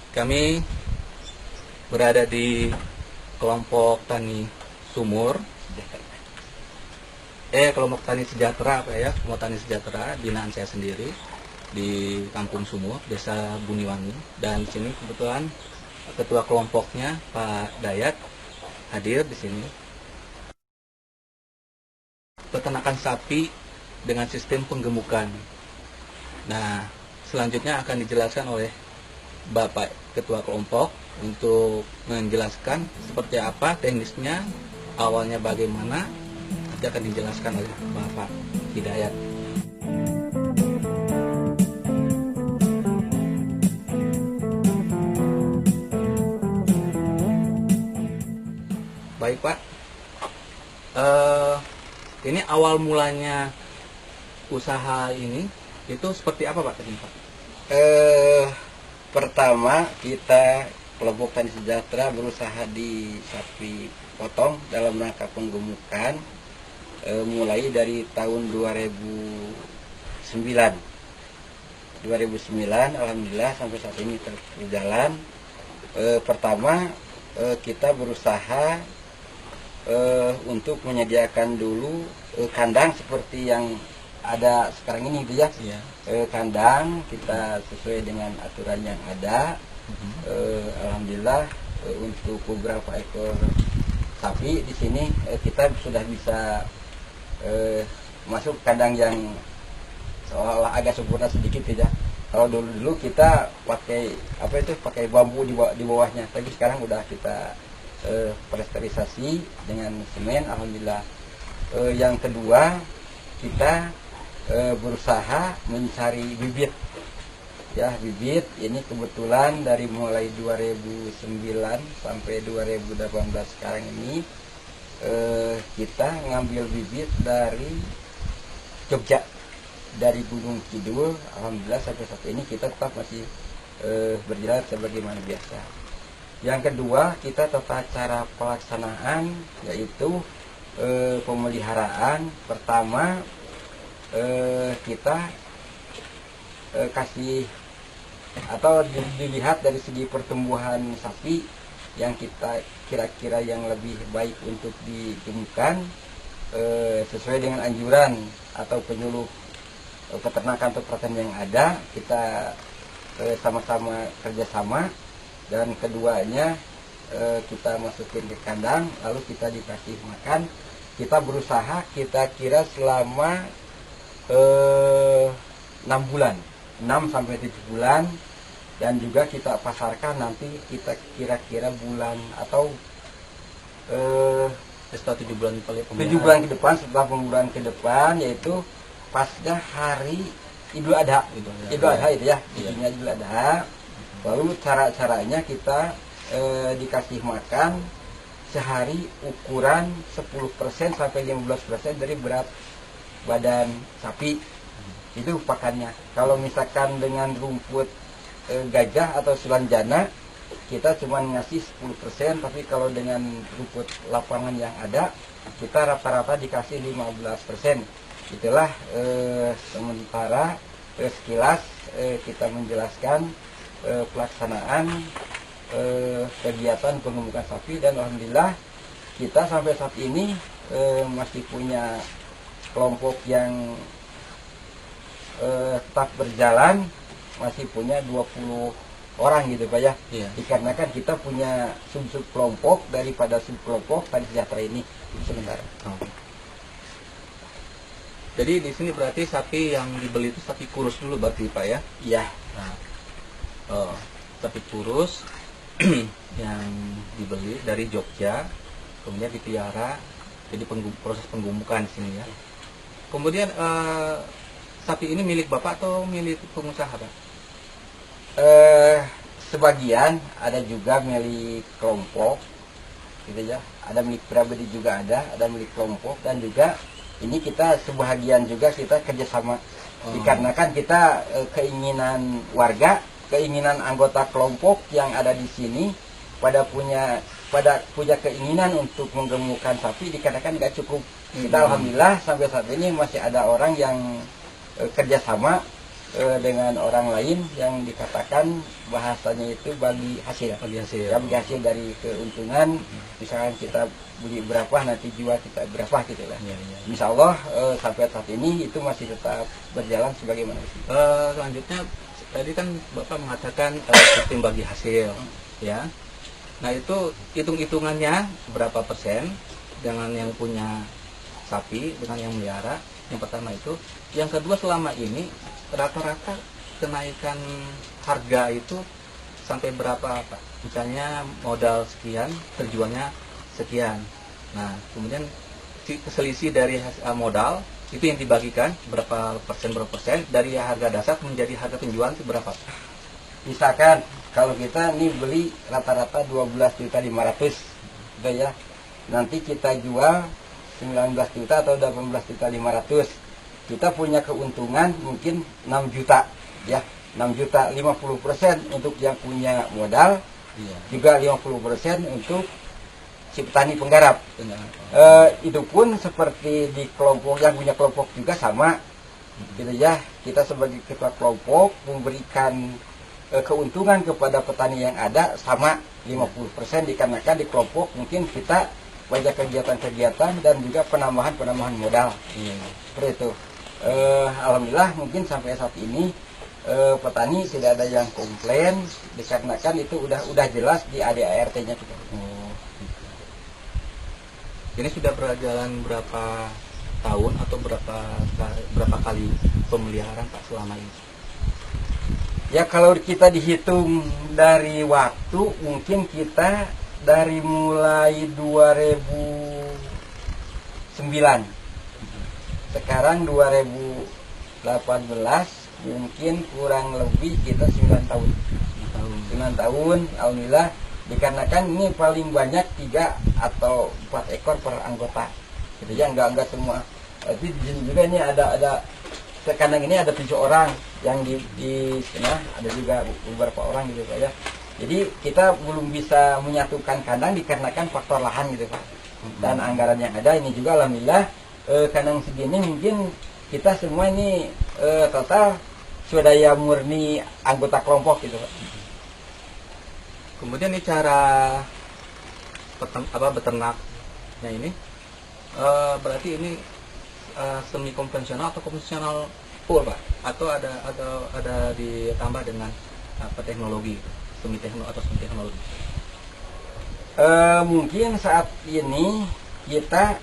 Kami berada di kelompok tani sumur, kelompok tani sejahtera Pak ya, kelompok tani sejahtera binaan saya sendiri di Kampung Sumur, Desa Buniwangi. Dan di sini kebetulan ketua kelompoknya Pak Dayat hadir di sini. Peternakan sapi dengan sistem penggemukan. Nah, selanjutnya akan dijelaskan oleh Bapak Ketua Kelompok untuk menjelaskan seperti apa teknisnya, awalnya bagaimana, nanti akan dijelaskan oleh Bapak Hidayat. Baik Pak, ini awal mulanya usaha ini itu seperti apa Pak tadi Pak? Pertama kita kelompok tani sejahtera berusaha di sapi potong dalam rangka penggemukan mulai dari tahun 2009 alhamdulillah sampai saat ini berjalan. Pertama kita berusaha untuk menyediakan dulu kandang seperti yang ada sekarang ini gitu ya. Iya. Kandang kita sesuai dengan aturan yang ada. Alhamdulillah untuk beberapa ekor sapi di sini kita sudah bisa masuk kandang yang seolah-olah agak sempurna sedikit ya. Kalau dulu kita pakai bambu di bawahnya, tapi sekarang udah kita plesterisasi dengan semen, alhamdulillah. Yang kedua kita berusaha mencari bibit ya. Bibit ini kebetulan dari mulai 2009 sampai 2018 sekarang ini kita ngambil bibit dari Jogja, dari Gunung Kidul. Alhamdulillah sampai saat ini kita tetap masih berjalan sebagaimana biasa. Yang kedua kita tata cara pelaksanaan, yaitu pemeliharaan. Pertama kita kasih atau dilihat dari segi pertumbuhan sapi yang kita kira-kira yang lebih baik untuk digemukkan sesuai dengan anjuran atau penyuluh peternakan atau pertanian yang ada. Kita sama-sama kerjasama, dan keduanya kita masukin ke kandang, lalu kita dikasih makan. Kita berusaha kita kira selama 6 bulan, 6 sampai 7 bulan, dan juga kita pasarkan nanti kita kira-kira bulan atau Setelah 7 bulan 7 bulan ke depan, setelah pemburuan ke depan, yaitu pasca hari Idul Adha. Idul Adha itu ya, Idul Adha. Lalu caranya kita dikasih makan sehari ukuran 10% sampai 15% dari berat badan sapi. Itu pakannya. Kalau misalkan dengan rumput gajah atau sulanjana kita cuma ngasih 10%, tapi kalau dengan rumput lapangan yang ada kita rata-rata dikasih 15%. Itulah sementara sekilas kita menjelaskan pelaksanaan kegiatan pengemukan sapi. Dan alhamdulillah kita sampai saat ini masih punya kelompok yang tetap berjalan, masih punya 20 orang gitu Pak ya. Iya. Dikarenakan kita punya sub-sub kelompok daripada sub kelompok tani sejahtera ini sementara. Jadi di sini berarti sapi yang dibeli itu sapi kurus dulu berarti Pak ya? Iya. Nah, sapi kurus yang dibeli dari Jogja, kemudian dipelihara, jadi proses penggemukan di sini ya. Kemudian sapi ini milik Bapak atau milik pengusaha Pak? Sebagian ada juga milik kelompok gitu ya. Ada milik pribadi juga ada milik kelompok, dan juga ini kita sebahagian juga kita kerjasama. Dikarenakan kita keinginan warga, keinginan anggota kelompok yang ada di sini pada punya keinginan untuk menggemukkan sapi, dikarenakan nggak cukup. Kita alhamdulillah sampai saat ini masih ada orang yang kerjasama dengan orang lain yang dikatakan bahasanya itu bagi hasil. Ya, bagi hasil dari keuntungan. Misalkan kita beli berapa, nanti jual kita berapa gitu lah. Insya Allah sampai saat ini itu masih tetap berjalan sebagaimana. Selanjutnya tadi kan Bapak mengatakan sistem bagi hasil, ya. Nah itu hitung-hitungannya berapa persen dengan yang punya sapi dengan yang melihara. Yang pertama itu. Yang kedua, selama ini rata-rata kenaikan harga itu sampai berapa Pak? Misalnya modal sekian, terjualnya sekian. Nah kemudian selisih dari modal itu yang dibagikan berapa persen dari harga dasar menjadi harga penjualan itu berapa? Misalkan kalau kita nih beli rata-rata 12.500.000 gitu ya, nanti kita jual 19 juta atau 18.500.000, kita punya keuntungan mungkin 6 juta ya, 6 juta. 50% untuk yang punya modal, juga 50% untuk si petani penggarap. Itu pun seperti di kelompok yang punya kelompok juga sama gitu ya. Kita sebagai ketua kelompok memberikan keuntungan kepada petani yang ada sama 50%, dikarenakan di kelompok mungkin kita banyak kegiatan-kegiatan dan juga penambahan modal. Seperti itu. Alhamdulillah mungkin sampai saat ini petani tidak ada yang komplain, dikarenakan itu udah jelas di ADART-nya kita. Ini sudah berjalan berapa tahun atau berapa kali pemeliharaan Pak selama ini? Ya kalau kita dihitung dari waktu, mungkin kita dari mulai 2009, sekarang 2018, mungkin kurang lebih kita 9 tahun. 9 tahun, alhamdulillah, dikarenakan ini paling banyak 3 atau 4 ekor per anggota. Gitu ya, enggak semua. Tapi di sini juga ini ada kandang ini ada 7 orang, yang di sana ada juga beberapa orang gitu Pak ya. Jadi kita belum bisa menyatukan kandang dikarenakan faktor lahan gitu Pak. Dan anggaran yang ada ini juga alhamdulillah kandang segini mungkin kita semua ini total swadaya murni anggota kelompok gitu Pak. Kemudian ini cara beternaknya ini berarti ini semi konvensional atau konvensional full Pak? Atau ada ditambah dengan teknologi? Semi teknologi. Mungkin saat ini kita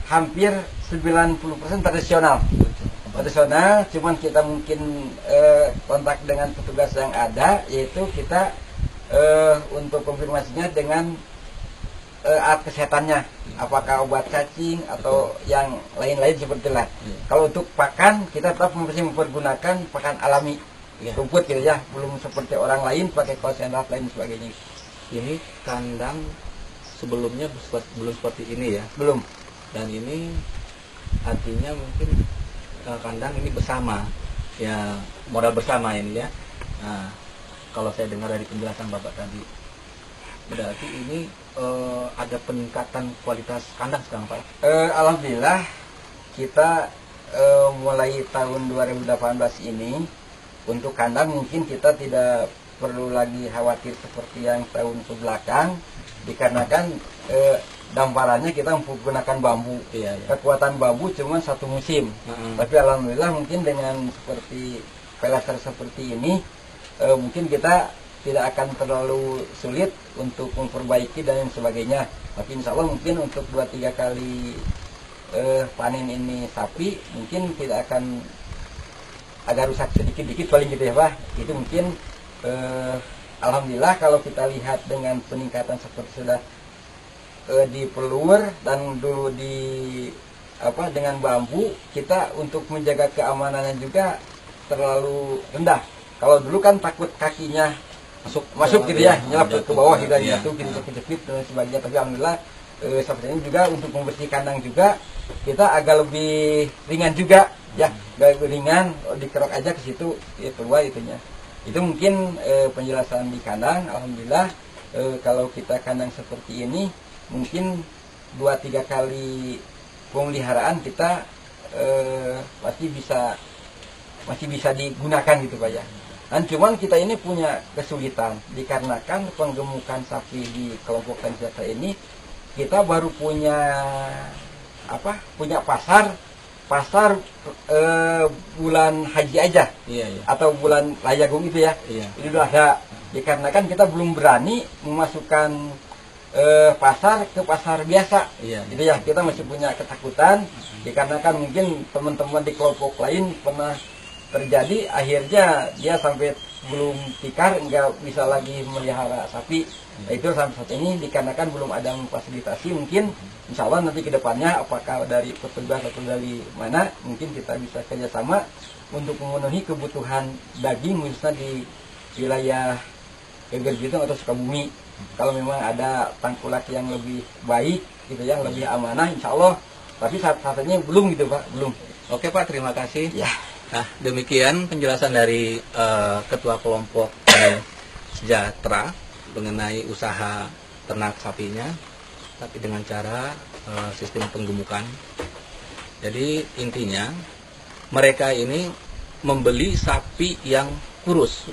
hampir 90% tradisional, cuman kita mungkin kontak dengan petugas yang ada, yaitu kita untuk konfirmasinya dengan alat kesehatannya, apakah obat cacing atau yang lain-lain seperti itu. Kalau untuk pakan kita tetap masih mempergunakan pakan alami, rumput gitu ya, belum seperti orang lain pakai konsentrat lain sebagainya. Ini kandang sebelumnya belum seperti ini ya? Belum. Dan ini artinya mungkin kandang ini bersama ya, modal bersama ini ya. Nah kalau saya dengar dari penjelasan Bapak tadi, berarti ini ada peningkatan kualitas kandang sekarang Pak? Alhamdulillah kita mulai tahun 2018 ini untuk kandang mungkin kita tidak perlu lagi khawatir seperti yang tahun kebelakang, dikarenakan damparannya kita menggunakan bambu. Kekuatan bambu cuma 1 musim. Tapi alhamdulillah mungkin dengan seperti pelester seperti ini mungkin kita tidak akan terlalu sulit untuk memperbaiki dan sebagainya. Tapi insya Allah mungkin untuk 2-3 kali panen ini sapi mungkin tidak akan agak rusak sedikit-dikit paling gitu ya Pak. Itu mungkin alhamdulillah kalau kita lihat dengan peningkatan seperti sudah di pelur dan dulu di dengan bambu, kita untuk menjaga keamanannya juga terlalu rendah. Kalau dulu kan takut kakinya masuk gitu ya, nyelap ke bawah gitu, jatuh gitu, kejepit dan sebagainya. Tapi alhamdulillah seperti ini juga untuk membersih kandang juga kita agak lebih ringan juga ya, agak lebih ringan, dikerok aja ke situ ya, keluar itunya. Itu mungkin penjelasan di kandang. Alhamdulillah kalau kita kandang seperti ini mungkin 2-3 kali pemeliharaan kita pasti bisa masih bisa digunakan gitu Pak ya. Dan cuman kita ini punya kesulitan dikarenakan penggemukan sapi di kelompok tani sejahtera ini kita baru punya punya pasar bulan haji aja, atau bulan layagung itu ya. Itu udah ada, dikarenakan kita belum berani memasukkan pasar ke pasar biasa. Gitu ya, kita masih punya ketakutan dikarenakan mungkin teman-teman di kelompok lain pernah terjadi, akhirnya dia sampai belum tikar nggak bisa lagi melihara sapi. Nah, itu sampai saat ini dikarenakan belum ada memfasilitasi. Mungkin insya Allah nanti ke depannya apakah dari petugas atau dari mana, mungkin kita bisa kerjasama untuk memenuhi kebutuhan daging khususnya di wilayah Geger Bitung atau Sukabumi. Kalau memang ada tangkulak yang lebih baik gitu, yang lebih amanah insya Allah, tapi saat-saatnya belum gitu Pak, belum. Oke Pak, terima kasih. Ya. Nah, demikian penjelasan dari Ketua Kelompok Tani Sejahtera mengenai usaha ternak sapinya, tapi dengan cara sistem penggemukan. Jadi intinya mereka ini membeli sapi yang kurus,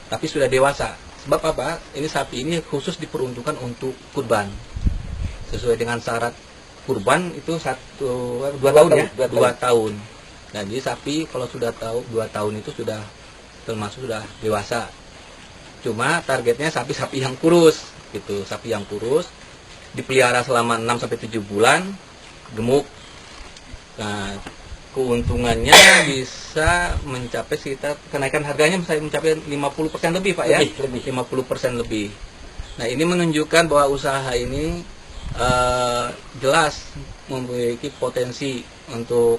tapi sudah dewasa. Sebab apa? Ini sapi ini khusus diperuntukkan untuk kurban. Sesuai dengan syarat kurban itu 2 tahun ya, 2 tahun. Jadi sapi kalau sudah 2 tahun itu sudah termasuk sudah dewasa. Cuma targetnya sapi-sapi yang kurus gitu, sapi yang kurus dipelihara selama 6 sampai 7 bulan, gemuk. Nah, keuntungannya bisa mencapai sekitar, kenaikan harganya bisa mencapai 50% lebih Pak ya. Lebih. 50% lebih. Nah, ini menunjukkan bahwa usaha ini jelas memiliki potensi untuk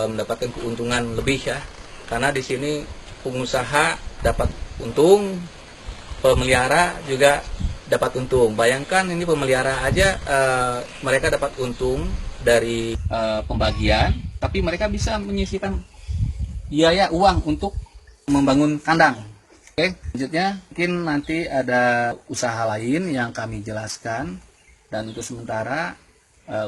mendapatkan keuntungan lebih ya, karena di sini pengusaha dapat untung, pemelihara juga dapat untung. Bayangkan ini pemelihara aja mereka dapat untung dari pembagian, tapi mereka bisa menyisihkan biaya uang untuk membangun kandang. Oke, selanjutnya mungkin nanti ada usaha lain yang kami jelaskan, dan untuk sementara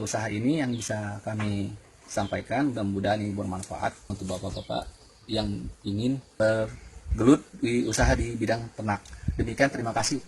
usaha ini yang bisa kami sampaikan. Mudah-mudahan ini bermanfaat untuk bapak-bapak yang ingin bergelut di usaha di bidang ternak. Demikian, terima kasih.